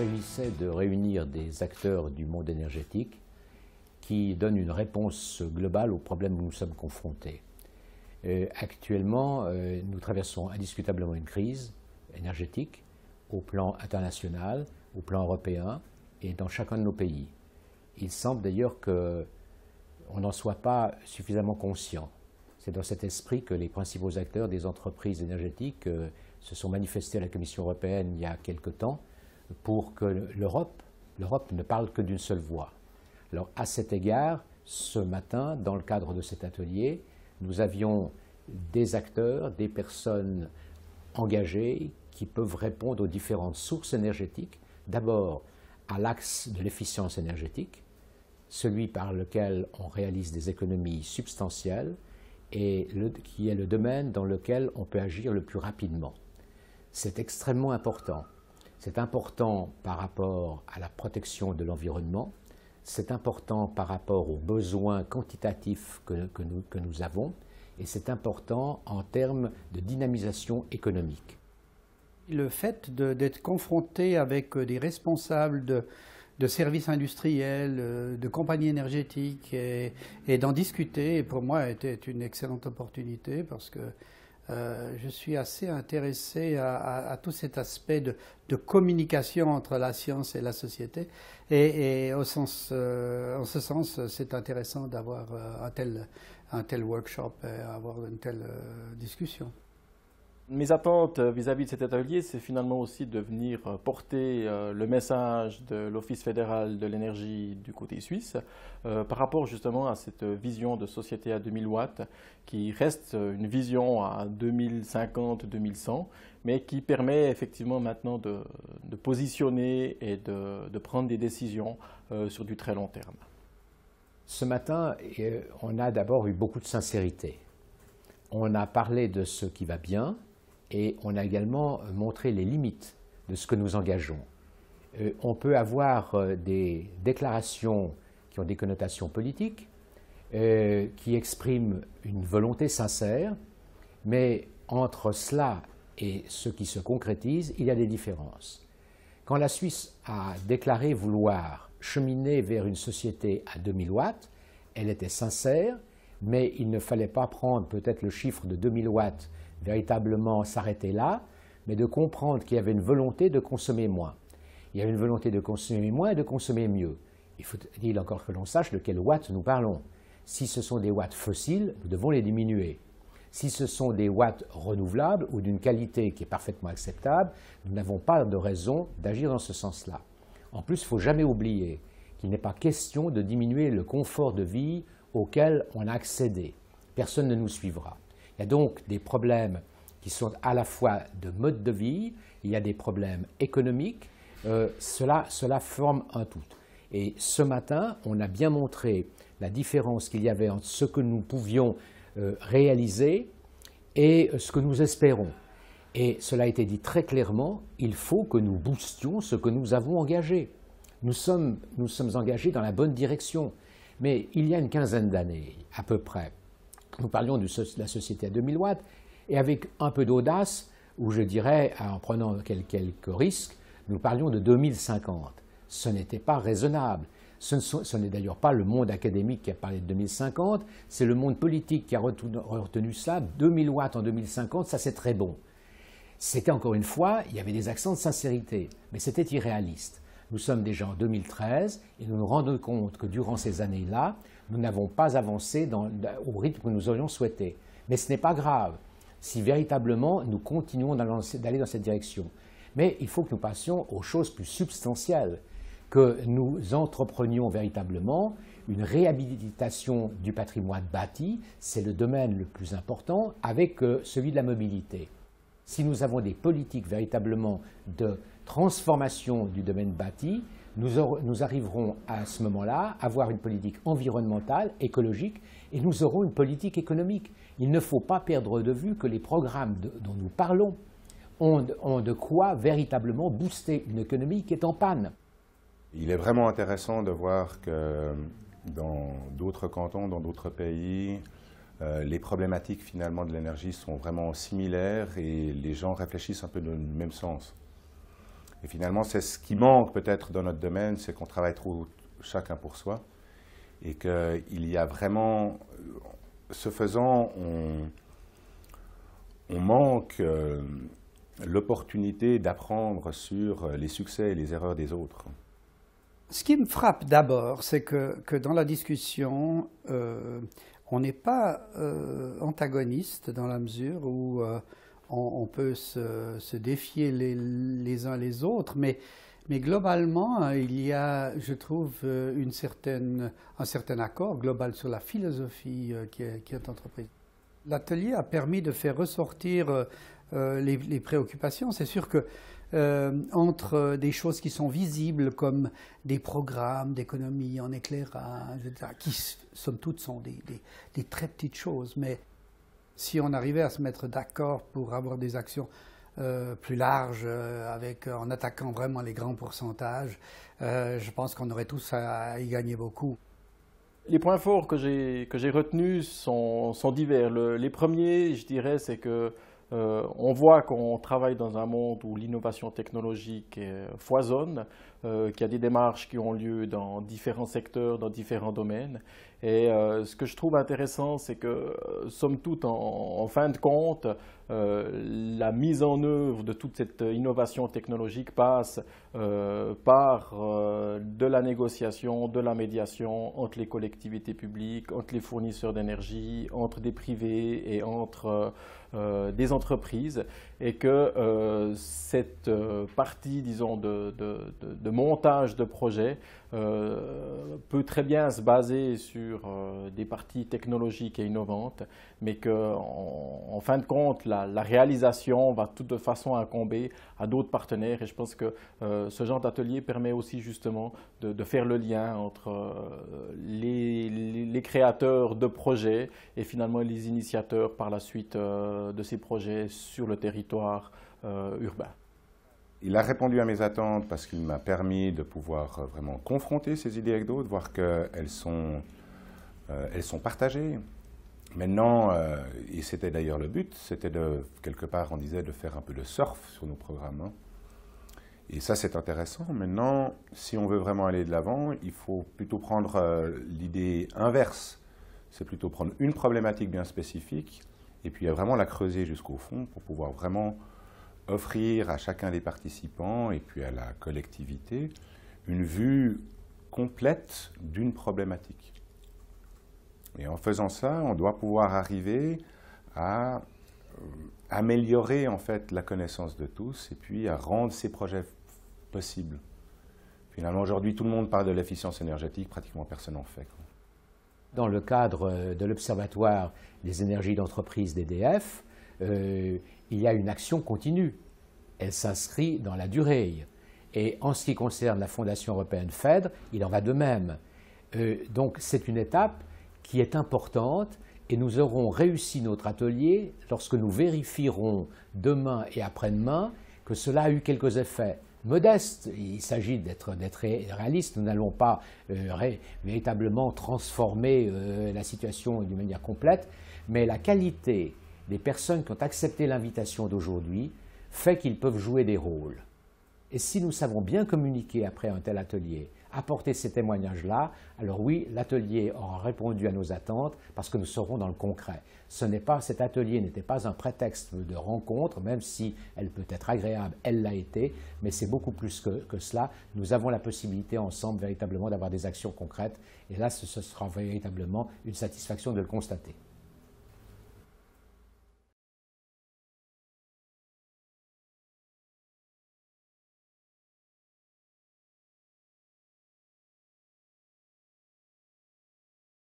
s'agissait de réunir des acteurs du monde énergétique qui donnent une réponse globale aux problèmes où nous sommes confrontés. Actuellement, nous traversons indiscutablement une crise énergétique au plan international, au plan européen et dans chacun de nos pays. Il semble d'ailleurs qu'on n'en soit pas suffisamment conscient. C'est dans cet esprit que les principaux acteurs des entreprises énergétiques se sont manifestés à la Commission européenne il y a quelque temps pour que l'Europe ne parle que d'une seule voix. Alors à cet égard, ce matin, dans le cadre de cet atelier, nous avions des acteurs, des personnes engagées qui peuvent répondre aux différentes sources énergétiques. D'abord, à l'axe de l'efficience énergétique, celui par lequel on réalise des économies substantielles et qui est le domaine dans lequel on peut agir le plus rapidement. C'est extrêmement important. C'est important par rapport à la protection de l'environnement, c'est important par rapport aux besoins quantitatifs que nous avons, et c'est important en termes de dynamisation économique. Le fait d'être confronté avec des responsables de services industriels, de compagnies énergétiques et d'en discuter, pour moi, était une excellente opportunité parce que je suis assez intéressé à tout cet aspect de communication entre la science et la société et en ce sens, c'est intéressant d'avoir un tel workshop et avoir une telle discussion. Mes attentes vis-à-vis de cet atelier, c'est finalement aussi de venir porter le message de l'Office fédéral de l'énergie du côté suisse par rapport justement à cette vision de société à 2000 watts qui reste une vision à 2050-2100 mais qui permet effectivement maintenant de positionner et de prendre des décisions sur du très long terme. Ce matin, on a d'abord eu beaucoup de sincérité. On a parlé de ce qui va bien, et on a également montré les limites de ce que nous engageons. On peut avoir des déclarations qui ont des connotations politiques, qui expriment une volonté sincère, mais entre cela et ce qui se concrétise, il y a des différences. Quand la Suisse a déclaré vouloir cheminer vers une société à 2000 watts, elle était sincère, mais il ne fallait pas prendre peut-être le chiffre de 2000 watts véritablement s'arrêter là, mais de comprendre qu'il y avait une volonté de consommer moins. Il y avait une volonté de consommer moins et de consommer mieux. Il faut-il encore que l'on sache de quels watts nous parlons. Si ce sont des watts fossiles, nous devons les diminuer. Si ce sont des watts renouvelables ou d'une qualité qui est parfaitement acceptable, nous n'avons pas de raison d'agir dans ce sens-là. En plus, il ne faut jamais oublier qu'il n'est pas question de diminuer le confort de vie auquel on a accédé. Personne ne nous suivra. Il y a donc des problèmes qui sont à la fois de mode de vie, il y a des problèmes économiques, cela forme un tout. Et ce matin, on a bien montré la différence qu'il y avait entre ce que nous pouvions réaliser et ce que nous espérons. Et cela a été dit très clairement, il faut que nous boostions ce que nous avons engagé. Nous sommes engagés dans la bonne direction. Mais il y a une quinzaine d'années, à peu près, nous parlions de la société à 2000 watts, et avec un peu d'audace, ou je dirais, en prenant quelques risques, nous parlions de 2050. Ce n'était pas raisonnable. Ce n'est d'ailleurs pas le monde académique qui a parlé de 2050, c'est le monde politique qui a retenu cela. 2000 watts en 2050, ça c'est très bon. C'était encore une fois, il y avait des accents de sincérité, mais c'était irréaliste. Nous sommes déjà en 2013 et nous nous rendons compte que durant ces années-là, nous n'avons pas avancé au rythme que nous aurions souhaité. Mais ce n'est pas grave si véritablement nous continuons d'aller dans cette direction. Mais il faut que nous passions aux choses plus substantielles, que nous entreprenions véritablement une réhabilitation du patrimoine bâti, c'est le domaine le plus important, avec celui de la mobilité. Si nous avons des politiques véritablement de transformation du domaine bâti, nous arriverons à ce moment-là à avoir une politique environnementale, écologique, et nous aurons une politique économique. Il ne faut pas perdre de vue que les programmes dont nous parlons ont de quoi véritablement booster une économie qui est en panne. Il est vraiment intéressant de voir que dans d'autres cantons, dans d'autres pays, les problématiques finalement de l'énergie sont vraiment similaires et les gens réfléchissent un peu dans le même sens. Et finalement, c'est ce qui manque peut-être dans notre domaine, c'est qu'on travaille trop chacun pour soi. Et qu'il y a vraiment, ce faisant, on manque l'opportunité d'apprendre sur les succès et les erreurs des autres. Ce qui me frappe d'abord, c'est que dans la discussion, on n'est pas antagoniste dans la mesure où on peut se défier les uns les autres, mais globalement, il y a, je trouve, un certain accord global sur la philosophie qui est entreprise. L'atelier a permis de faire ressortir les préoccupations. C'est sûr que entre des choses qui sont visibles comme des programmes d'économie en éclairage, etc., qui somme toute sont des très petites choses, mais si on arrivait à se mettre d'accord pour avoir des actions plus larges, en attaquant vraiment les grands pourcentages, je pense qu'on aurait tous à y gagner beaucoup. Les points forts que j'ai retenus sont divers. Les premiers, je dirais, c'est que on voit qu'on travaille dans un monde où l'innovation technologique foisonne, qu'il y a des démarches qui ont lieu dans différents secteurs, dans différents domaines. Et ce que je trouve intéressant, c'est que, somme toute, en fin de compte, la mise en œuvre de toute cette innovation technologique passe par de la négociation, de la médiation entre les collectivités publiques, entre les fournisseurs d'énergie, entre des privés et entre des entreprises, et que cette partie, disons, de montage de projets peut très bien se baser sur des parties technologiques et innovantes, mais qu'en fin de compte, la réalisation va de toute façon incomber à d'autres partenaires. Et je pense que ce genre d'atelier permet aussi justement de faire le lien entre les créateurs de projets et finalement les initiateurs par la suite de ces projets sur le territoire urbain. Il a répondu à mes attentes parce qu'il m'a permis de pouvoir vraiment confronter ces idées avec d'autres, voir qu'elles sont partagées. Maintenant, et c'était d'ailleurs le but, c'était quelque part, on disait, de faire un peu de surf sur nos programmes. Hein. Et ça, c'est intéressant. Maintenant, si on veut vraiment aller de l'avant, il faut plutôt prendre l'idée inverse. C'est plutôt prendre une problématique bien spécifique et puis vraiment la creuser jusqu'au fond pour pouvoir vraiment offrir à chacun des participants et puis à la collectivité une vue complète d'une problématique. Et en faisant ça, on doit pouvoir arriver à améliorer en fait la connaissance de tous et puis à rendre ces projets possibles. Finalement, aujourd'hui, tout le monde parle de l'efficience énergétique, pratiquement personne n'en fait. Dans le cadre de l'Observatoire des énergies d'entreprise d'EDF, il y a une action continue. Elle s'inscrit dans la durée. Et en ce qui concerne la Fondation européenne FEDER, il en va de même. Donc c'est une étape qui est importante et nous aurons réussi notre atelier lorsque nous vérifierons demain et après-demain que cela a eu quelques effets modestes. Il s'agit d'être réaliste. Nous n'allons pas véritablement transformer la situation d'une manière complète, mais la qualité des personnes qui ont accepté l'invitation d'aujourd'hui fait qu'ils peuvent jouer des rôles. Et si nous savons bien communiquer après un tel atelier, apporter ces témoignages-là, alors oui, l'atelier aura répondu à nos attentes parce que nous serons dans le concret. Cet atelier n'était pas un prétexte de rencontre, même si elle peut être agréable, elle l'a été, mais c'est beaucoup plus que cela. Nous avons la possibilité ensemble véritablement d'avoir des actions concrètes et là, ce sera véritablement une satisfaction de le constater.